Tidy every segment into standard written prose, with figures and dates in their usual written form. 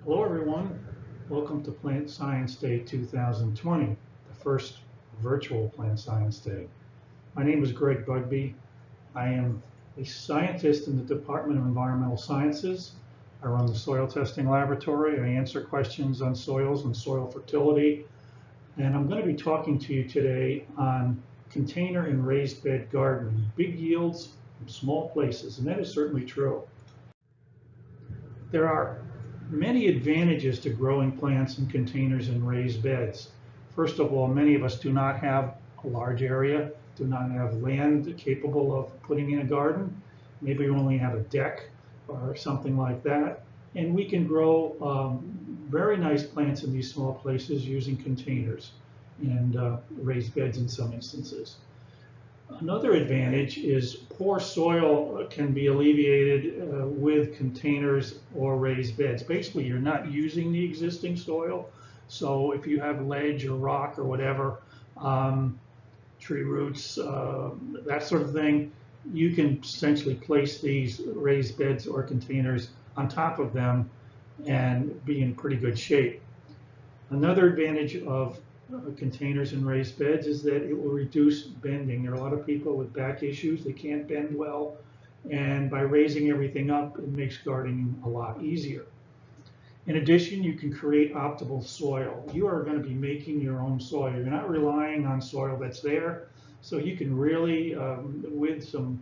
Hello everyone, welcome to Plant Science Day 2020, the first virtual Plant Science Day. My name is Greg Bugby. I am a scientist in the Department of Environmental Sciences. I run the soil testing laboratory. I answer questions on soils and soil fertility. And I'm going to be talking to you today on container and raised bed gardening, big yields from small places, and that is certainly true. There are many advantages to growing plants in containers and raised beds. First of all, many of us do not have a large area, do not have land capable of putting in a garden. Maybe we only have a deck or something like that. And we can grow very nice plants in these small places using containers and raised beds in some instances. Another advantage is poor soil can be alleviated with containers or raised beds. Basically, you're not using the existing soil. So if you have ledge or rock or whatever, tree roots, that sort of thing, you can essentially place these raised beds or containers on top of them and be in pretty good shape. Another advantage of containers and raised beds is that it will reduce bending. There are a lot of people with back issues, they can't bend well, and by raising everything up, it makes gardening a lot easier. In addition, you can create optimal soil. You are going to be making your own soil. You're not relying on soil that's there, so you can really, with some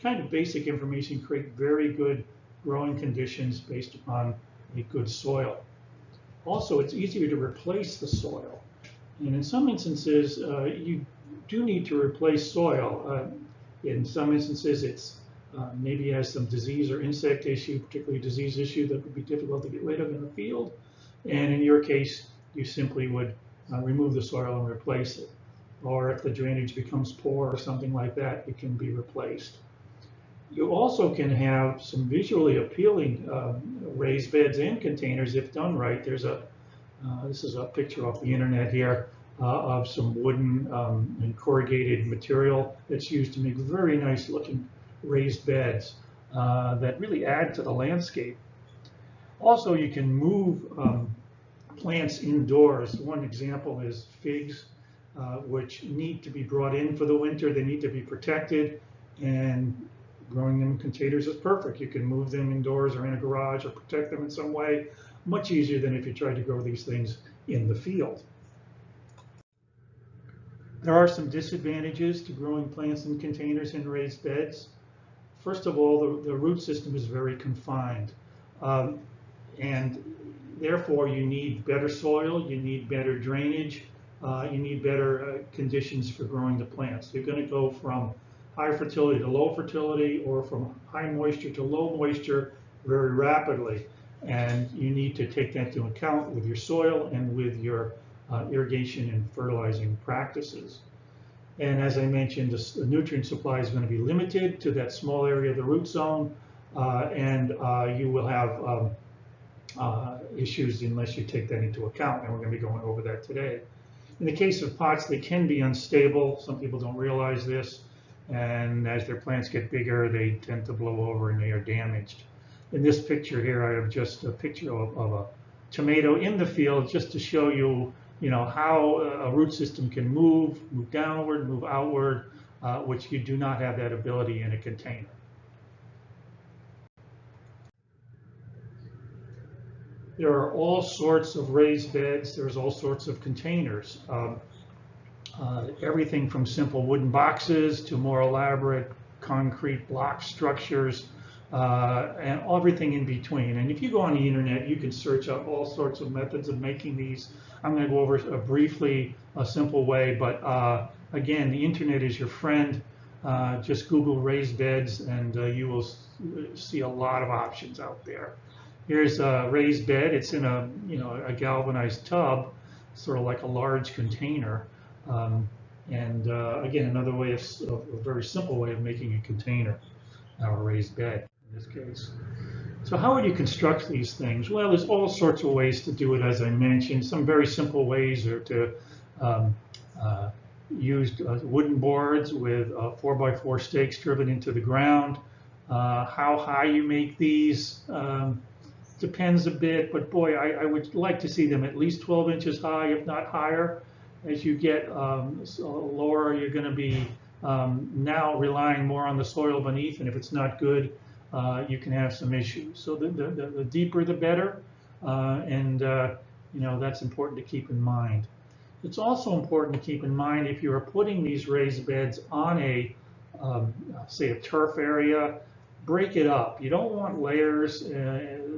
kind of basic information, create very good growing conditions based upon a good soil. Also, it's easier to replace the soil. And in some instances, you do need to replace soil. In some instances, it's maybe has some disease or insect issue, particularly disease issue that would be difficult to get rid of in the field. And in your case, you simply would remove the soil and replace it. Or if the drainage becomes poor or something like that, it can be replaced. You also can have some visually appealing raised beds and containers if done right. This is a picture off the internet here of some wooden and corrugated material that's used to make very nice looking raised beds that really add to the landscape. Also, you can move plants indoors. One example is figs, which need to be brought in for the winter. They need to be protected, and growing them in containers is perfect. You can move them indoors or in a garage or protect them in some way. Much easier than if you tried to grow these things in the field. There are some disadvantages to growing plants in containers and raised beds. First of all, the root system is very confined. And therefore, you need better soil, you need better drainage, you need better conditions for growing the plants. You're going to go from high fertility to low fertility, or from high moisture to low moisture very rapidly. And you need to take that into account with your soil and with your irrigation and fertilizing practices. And as I mentioned, the nutrient supply is going to be limited to that small area of the root zone, and you will have issues unless you take that into account, and we're going to be going over that today. In the case of pots, they can be unstable. Some people don't realize this, and as their plants get bigger, they tend to blow over and they are damaged. In this picture here, I have just a picture of a tomato in the field, just to show you, how a root system can move downward, move outward, which you do not have that ability in a container. There are all sorts of raised beds. There's all sorts of containers. Everything from simple wooden boxes to more elaborate concrete block structures, and everything in between. And if you go on the internet, you can search up all sorts of methods of making these. I'm going to go over briefly a simple way, but again, the internet is your friend. Just Google raised beds, and you will see a lot of options out there. Here's a raised bed. It's in a galvanized tub, sort of like a large container. Again, another way a very simple way of making a container, or a raised bed in this case. So how would you construct these things? Well, there's all sorts of ways to do it, as I mentioned. Some very simple ways are to use wooden boards with 4x4 stakes driven into the ground. How high you make these depends a bit, but boy, I would like to see them at least 12 inches high, if not higher. As you get lower, you're going to be now relying more on the soil beneath, and if it's not good, you can have some issues. So the deeper the better, and that's important to keep in mind. It's also important to keep in mind if you are putting these raised beds on say a turf area, break it up. You don't want layers.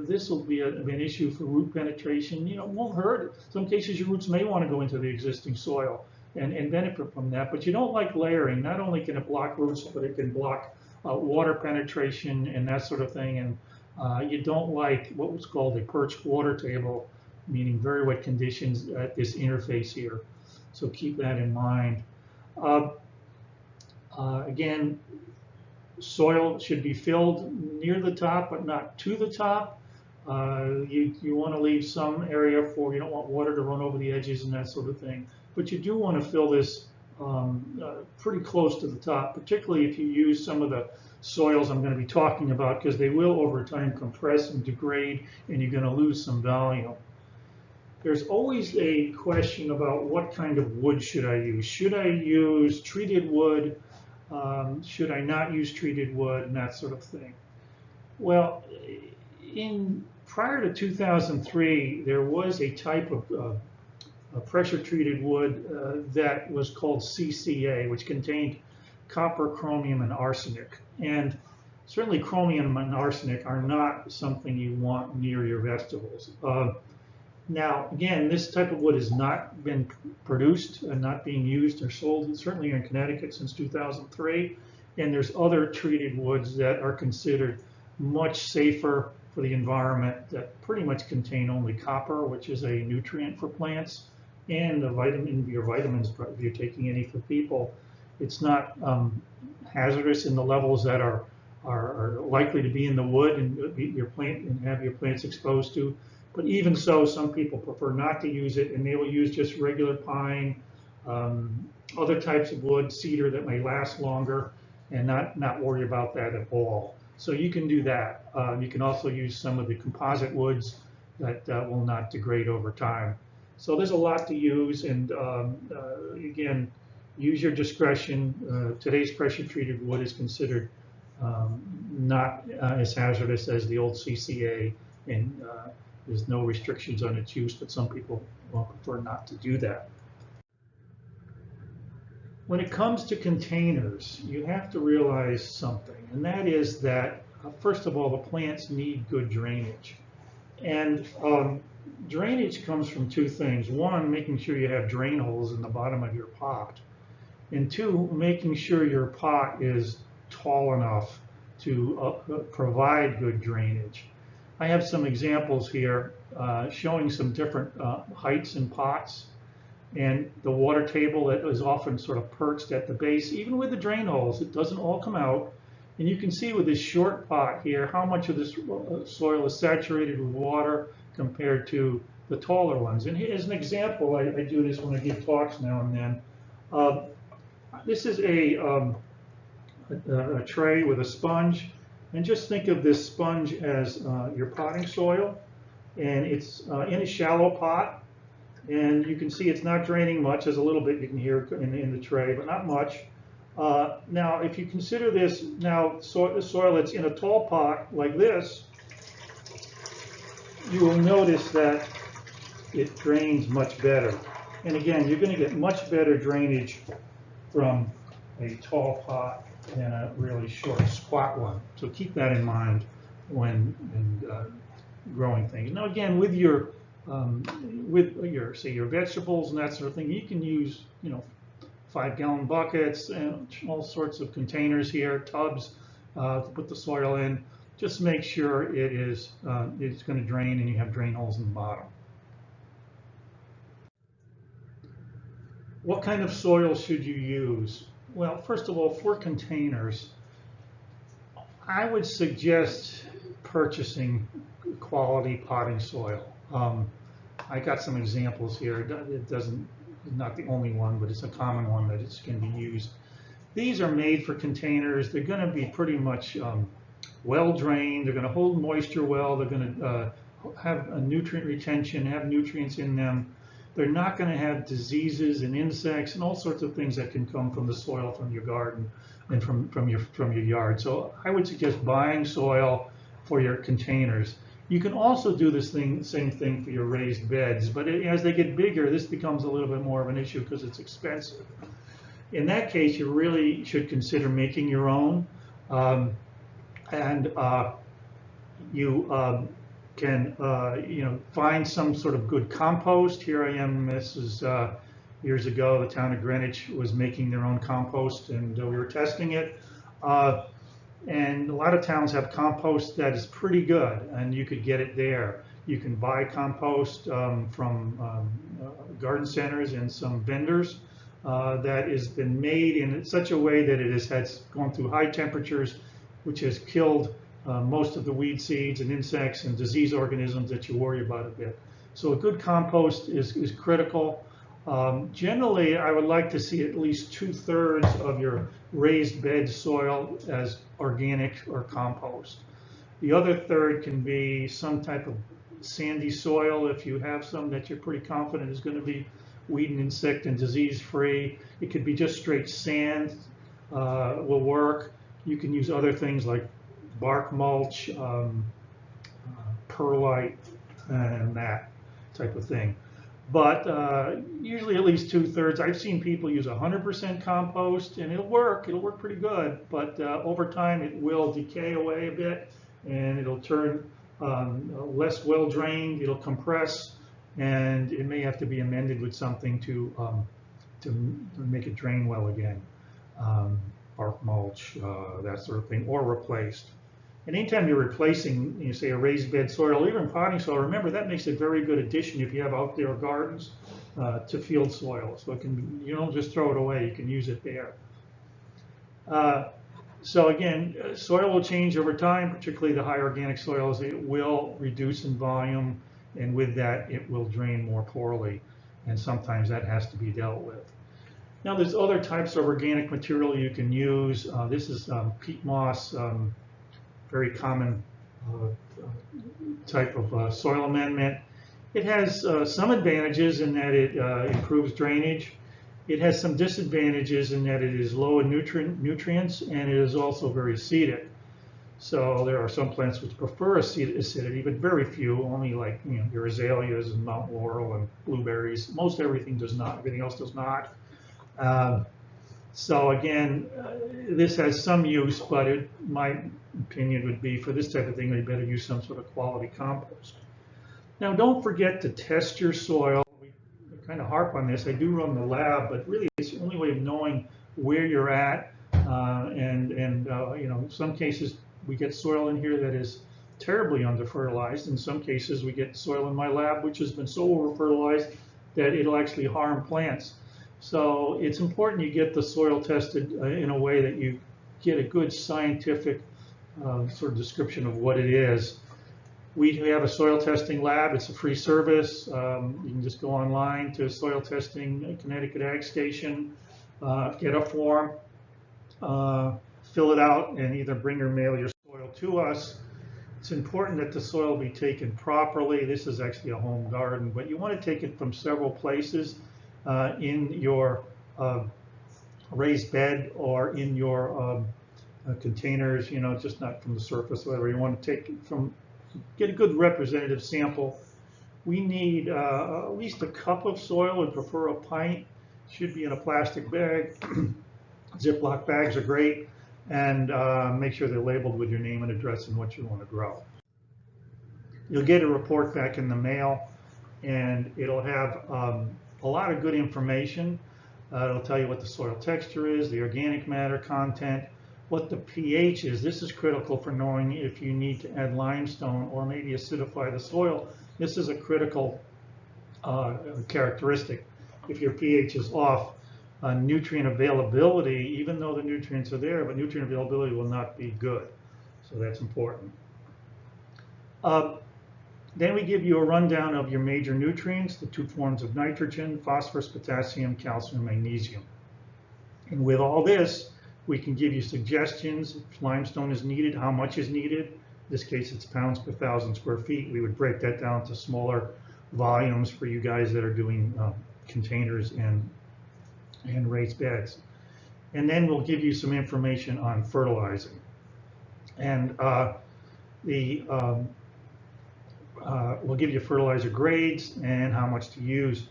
This will be an issue for root penetration. It won't hurt. In some cases, your roots may want to go into the existing soil and benefit from that, but you don't like layering. Not only can it block roots, but it can block water penetration and that sort of thing. And you don't like what was called a perched water table, meaning very wet conditions at this interface here. So keep that in mind. Again, soil should be filled near the top, but not to the top. You want to leave some area you don't want water to run over the edges and that sort of thing. But you do want to fill this pretty close to the top, particularly if you use some of the soils I'm going to be talking about, because they will over time compress and degrade, and you're going to lose some volume. There's always a question about what kind of wood should I use. Should I use treated wood? Should I not use treated wood, and that sort of thing? Well, prior to 2003, there was a type of pressure-treated wood that was called CCA, which contained copper, chromium, and arsenic. And certainly chromium and arsenic are not something you want near your vegetables. Now, again, this type of wood has not been produced and not being used or sold, certainly in Connecticut, since 2003. And there's other treated woods that are considered much safer for the environment that pretty much contain only copper, which is a nutrient for plants, and your vitamins, if you're taking any for people. It's not hazardous in the levels that are likely to be in the wood and have your plants exposed to. But even so, some people prefer not to use it, and they will use just regular pine, other types of wood, cedar that may last longer, and not worry about that at all. So you can do that. You can also use some of the composite woods that will not degrade over time. So there's a lot to use, and again, use your discretion. Today's pressure-treated wood is considered not as hazardous as the old CCA, and there's no restrictions on its use, but some people will prefer not to do that. When it comes to containers, you have to realize something, and that is that, first of all, the plants need good drainage. And drainage comes from two things. One, making sure you have drain holes in the bottom of your pot. And two, making sure your pot is tall enough to provide good drainage. I have some examples here showing some different heights in pots, and the water table that is often sort of perched at the base. Even with the drain holes, it doesn't all come out. And you can see with this short pot here how much of this soil is saturated with water compared to the taller ones. And here's an example. I do this when I give talks now and then. This is a tray with a sponge. And just think of this sponge as your potting soil. And it's in a shallow pot. And you can see it's not draining much. There's a little bit you can hear in the tray, but not much. Now, if you consider this the soil that's in a tall pot like this, you will notice that it drains much better. And again, you're going to get much better drainage from a tall pot than a really short, squat one. So keep that in mind when growing things. Now, again, with your say your vegetables and that sort of thing, you can use 5-gallon buckets and all sorts of containers here, tubs to put the soil in. Just make sure it's going to drain and you have drain holes in the bottom. What kind of soil should you use? Well, first of all, for containers, I would suggest purchasing quality potting soil. I got some examples here. It's not the only one, but it's a common one that can be used. These are made for containers. They're going to be pretty much well drained. They're going to hold moisture well. They're going to have a nutrient retention, have nutrients in them. They're not going to have diseases and insects and all sorts of things that can come from the soil from your garden and from your yard. So I would suggest buying soil for your containers. You can also do this same thing for your raised beds, but as they get bigger, this becomes a little bit more of an issue because it's expensive. In that case, you really should consider making your own, and you can find some sort of good compost. Here I am. This is years ago. The town of Greenwich was making their own compost, and we were testing it. And a lot of towns have compost that is pretty good, and you could get it there. You can buy compost from garden centers and some vendors that has been made in such a way that it has gone through high temperatures, which has killed most of the weed seeds and insects and disease organisms that you worry about a bit. So a good compost is critical. Generally, I would like to see at least 2/3 of your raised bed soil as organic or compost. The other third can be some type of sandy soil if you have some that you're pretty confident is going to be weed and insect and disease free. It could be just straight sand will work. You can use other things like bark mulch, perlite, and that type of thing. But usually at least 2/3. I've seen people use 100% compost, and it'll work. It'll work pretty good. But over time, it will decay away a bit, and it'll turn less well drained. It'll compress, and it may have to be amended with something to make it drain well again. Bark mulch, that sort of thing, or replaced. And anytime you're replacing, say, a raised bed soil or even potting soil, remember that makes a very good addition if you have outdoor gardens to field soil. So you don't just throw it away; you can use it there. So again, soil will change over time, particularly the high organic soils. It will reduce in volume, and with that, it will drain more poorly, and sometimes that has to be dealt with. Now, there's other types of organic material you can use. This is peat moss. Very common type of soil amendment. It has some advantages in that it improves drainage. It has some disadvantages in that it is low in nutrients, and it is also very acidic. So there are some plants which prefer acidity, but very few, only like your azaleas and Mount Laurel and blueberries. Most everything does not, everything else does not. So again, this has some use, but my opinion would be for this type of thing, you better use some sort of quality compost. Now, don't forget to test your soil. We kind of harp on this. I do run the lab, but really it's the only way of knowing where you're at. In some cases we get soil in here that is terribly under-fertilized. In some cases we get soil in my lab which has been so over-fertilized that it'll actually harm plants. So it's important you get the soil tested in a way that you get a good scientific sort of description of what it is. We have a soil testing lab. It's a free service. You can just go online to soil testing, Connecticut Ag Station, get a form, fill it out, and either bring or mail your soil to us. It's important that the soil be taken properly. This is actually a home garden, but you want to take it from several places. In your raised bed or in your containers, just not from the surface, whatever. You want to take it get a good representative sample. We need at least a cup of soil, and prefer a pint. Should be in a plastic bag. Ziploc bags are great, and make sure they're labeled with your name and address and what you want to grow. You'll get a report back in the mail, and it'll have a lot of good information. It'll tell you what the soil texture is, the organic matter content, what the pH is. This is critical for knowing if you need to add limestone or maybe acidify the soil. This is a critical characteristic. If your pH is off, nutrient availability, even though the nutrients are there, but nutrient availability will not be good. So that's important. Then we give you a rundown of your major nutrients, the 2 forms of nitrogen, phosphorus, potassium, calcium, magnesium. And with all this, we can give you suggestions if limestone is needed, how much is needed, this case it's pounds per 1,000 square feet. We would break that down to smaller volumes for you guys that are doing containers and raised beds. And then we'll give you some information on fertilizing. And we'll give you fertilizer grades and how much to use.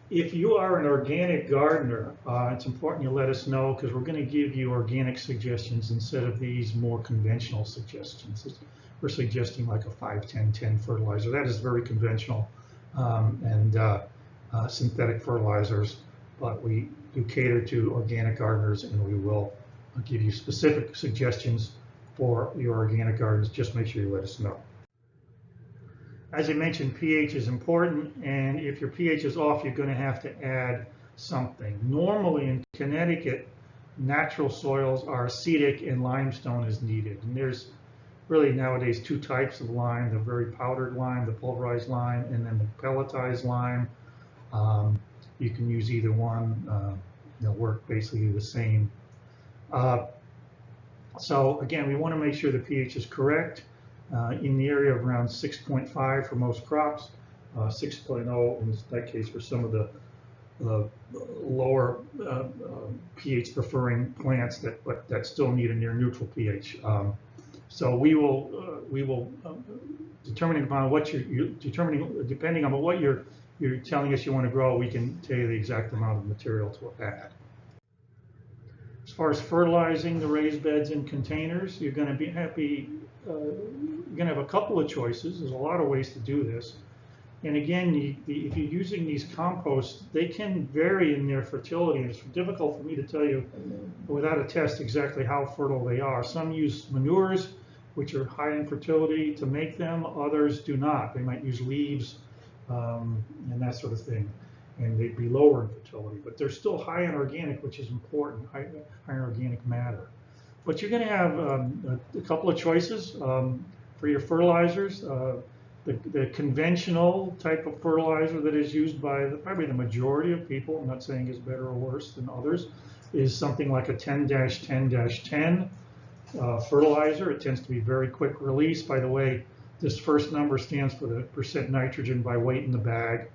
If you are an organic gardener, it's important you let us know, because we're going to give you organic suggestions instead of these more conventional suggestions. We're suggesting like a 5-10-10 fertilizer. That is very conventional and synthetic fertilizers, but we do cater to organic gardeners, and we will give you specific suggestions for your organic gardens. Just make sure you let us know. As I mentioned, pH is important, and if your pH is off, you're going to have to add something. Normally in Connecticut, natural soils are acidic and limestone is needed. And there's really nowadays two types of lime: the very powdered lime, the pulverized lime, and then the pelletized lime. You can use either one. They'll work basically the same. So again, we want to make sure the pH is correct. In the area of around 6.5 for most crops, 6.0 in that case for some of the lower pH preferring plants that still need a near neutral pH. So we will depending on what you're telling us you want to grow, we can tell you the exact amount of material to add. As far as fertilizing the raised beds in containers, you're going to be happy. You're going to have a couple of choices. There's a lot of ways to do this. And again, if you're using these composts, they can vary in their fertility. It's difficult for me to tell you without a test exactly how fertile they are. Some use manures, which are high in fertility, to make them. Others do not. They might use leaves and that sort of thing, and they'd be lower in fertility. But they're still high in organic, which is important, high in organic matter. But you're going to have a couple of choices for your fertilizers. The conventional type of fertilizer that is used by probably the majority of people, I'm not saying is better or worse than others, is something like a 10-10-10 fertilizer. It tends to be very quick release. By the way, this first number stands for the percent nitrogen by weight in the bag.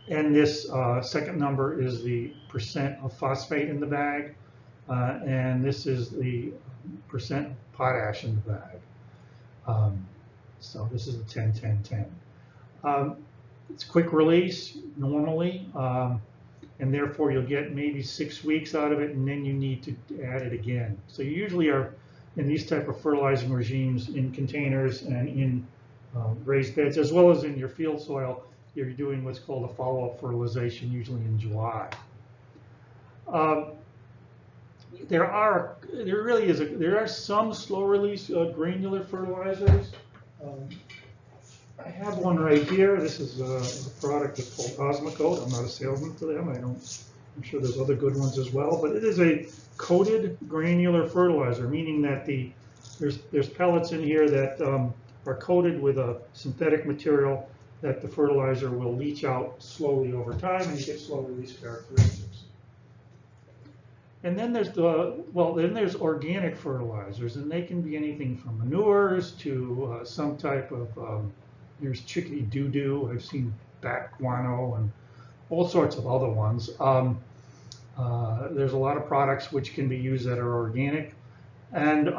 And this second number is the percent of phosphate in the bag. And this is the percent potash in the bag. So this is a 10-10-10. It's quick release normally, and therefore you'll get maybe 6 weeks out of it, and then you need to add it again. So you usually are in these type of fertilizing regimes in containers and in raised beds, as well as in your field soil. You're doing what's called a follow-up fertilization, usually in July. There are some slow release granular fertilizers. I have one right here. This is a product that's called Osmocote. I'm not a salesman for them. I'm sure there's other good ones as well, but it is a coated granular fertilizer, meaning that there's pellets in here that are coated with a synthetic material that the fertilizer will leach out slowly over time, and you get slow release characteristics. And then there's organic fertilizers, and they can be anything from manures to some type of, there's chickadee doo-doo, I've seen bat guano, and all sorts of other ones. There's a lot of products which can be used that are organic, and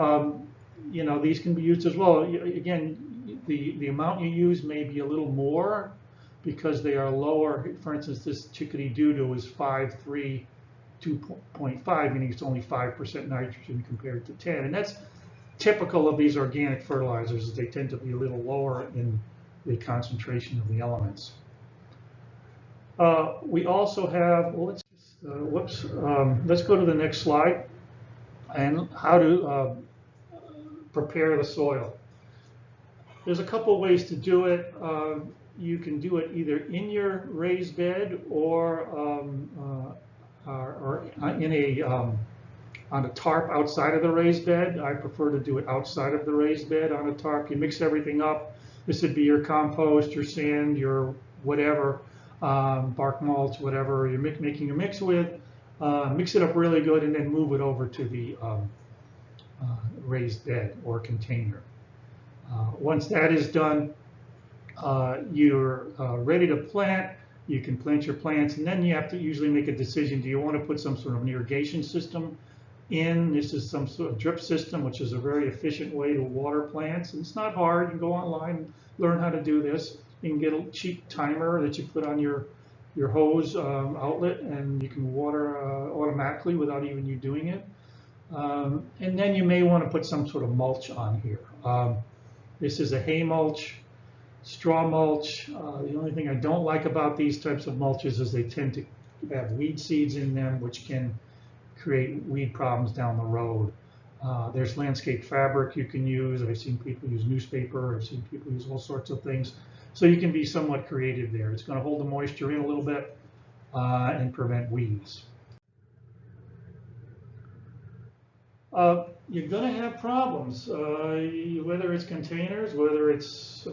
these can be used as well. Again, the amount you use may be a little more because they are lower. For instance, this chickadee doo-doo is 5.3, 2.5, meaning it's only 5% nitrogen compared to 10. And that's typical of these organic fertilizers. They tend to be a little lower in the concentration of the elements. We also have, let's go to the next slide, and how to prepare the soil. There's a couple ways to do it. You can do it either in your raised bed or on a tarp outside of the raised bed. I prefer to do it outside of the raised bed on a tarp. You mix everything up. This would be your compost, your sand, your whatever, bark mulch, whatever you're making your mix with. Mix it up really good, and then move it over to the raised bed or container. Once that is done, you're ready to plant. You can plant your plants, and then you have to usually make a decision. Do you want to put some sort of an irrigation system in? This is some sort of drip system, which is a very efficient way to water plants. And it's not hard. You can go online and learn how to do this. You can get a cheap timer that you put on your hose outlet, and you can water automatically without even you doing it. And then you may want to put some sort of mulch on here. This is a hay mulch, straw mulch. The only thing I don't like about these types of mulches is they tend to have weed seeds in them, which can create weed problems down the road. There's landscape fabric you can use. I've seen people use newspaper. I've seen people use all sorts of things. So you can be somewhat creative there. It's going to hold the moisture in a little bit and prevent weeds. You're going to have problems, whether it's containers, whether it's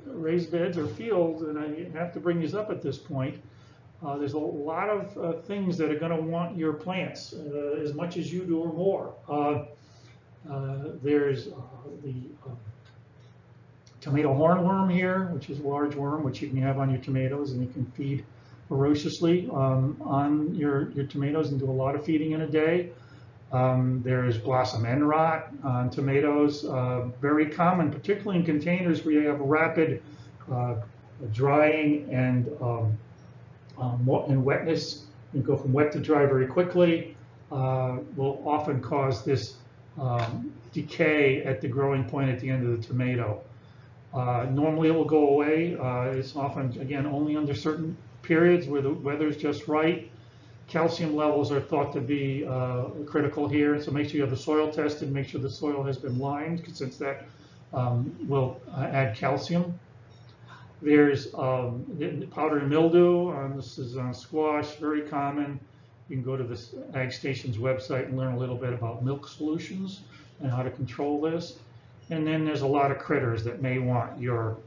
raised beds or fields, and I have to bring these up at this point. There's a lot of things that are going to want your plants as much as you do or more. There's the tomato hornworm here, which is a large worm, which you can have on your tomatoes, and you can feed voraciously on your tomatoes and do a lot of feeding in a day. There's blossom end rot on tomatoes, very common, particularly in containers where you have rapid drying and wetness. You go from wet to dry very quickly. Will often cause this decay at the growing point at the end of the tomato. Normally it will go away. It's often, again, only under certain periods where the weather's just right. Calcium levels are thought to be critical here, so make sure you have the soil tested, make sure the soil has been limed, since that will add calcium. There's powdery mildew. This is on squash, very common. You can go to the Ag Station's website and learn a little bit about milk solutions and how to control this. And then there's a lot of critters that may want your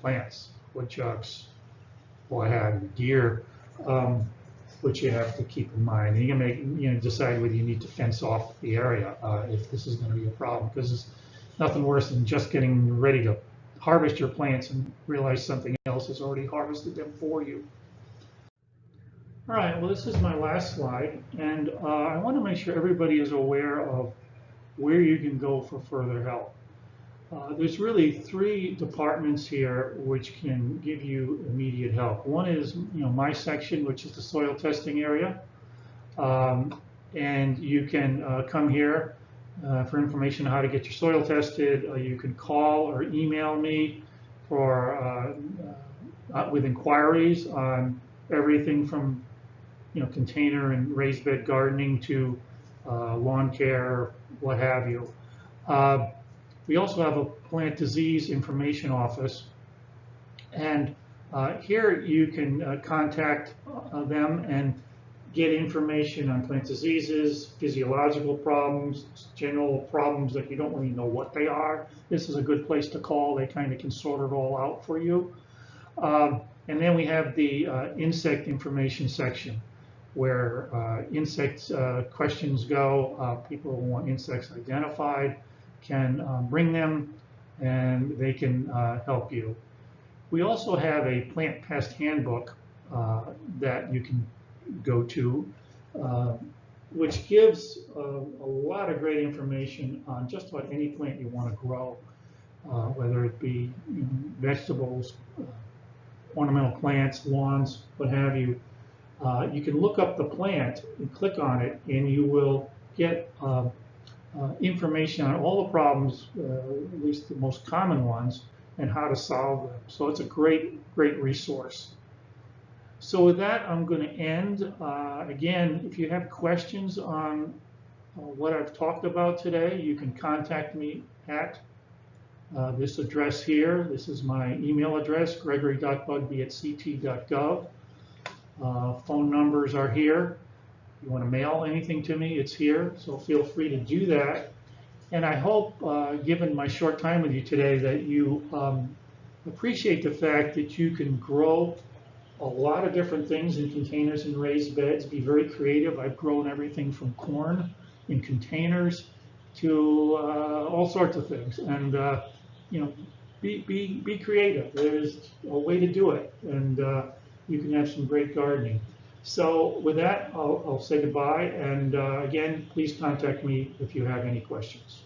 plants, woodchucks, what have you, deer, which you have to keep in mind. And you can decide whether you need to fence off the area if this is going to be a problem, because it's nothing worse than just getting ready to harvest your plants and realize something else has already harvested them for you. All right, well, this is my last slide, and I want to make sure everybody is aware of where you can go for further help. There's really three departments here which can give you immediate help. One is, my section, which is the soil testing area, and you can come here for information on how to get your soil tested. You can call or email me for with inquiries on everything from container and raised bed gardening to lawn care, what have you. We also have a plant disease information office, and here you can contact them and get information on plant diseases, physiological problems, general problems that you don't really know what they are. This is a good place to call. They kind of can sort it all out for you. And then we have the insect information section, where insect questions go. People who want insects identified can bring them, and they can help you. We also have a plant pest handbook that you can go to, which gives a lot of great information on just about any plant you want to grow, whether it be vegetables, ornamental plants, lawns, what have you. You can look up the plant and click on it, and you will get information on all the problems, at least the most common ones, and how to solve them. So it's a great resource. So with that, I'm going to end. Again, if you have questions on what I've talked about today, you can contact me at this address here. This is my email address, gregory.bugby@ct.gov. Phone numbers are here. If you want to mail anything to me, it's here, so feel free to do that. And I hope, given my short time with you today, that you appreciate the fact that you can grow a lot of different things in containers and raised beds. Be very creative. I've grown everything from corn in containers to all sorts of things. And you know, be creative. There's a way to do it, and you can have some great gardening. So with that, I'll say goodbye. And again, please contact me if you have any questions.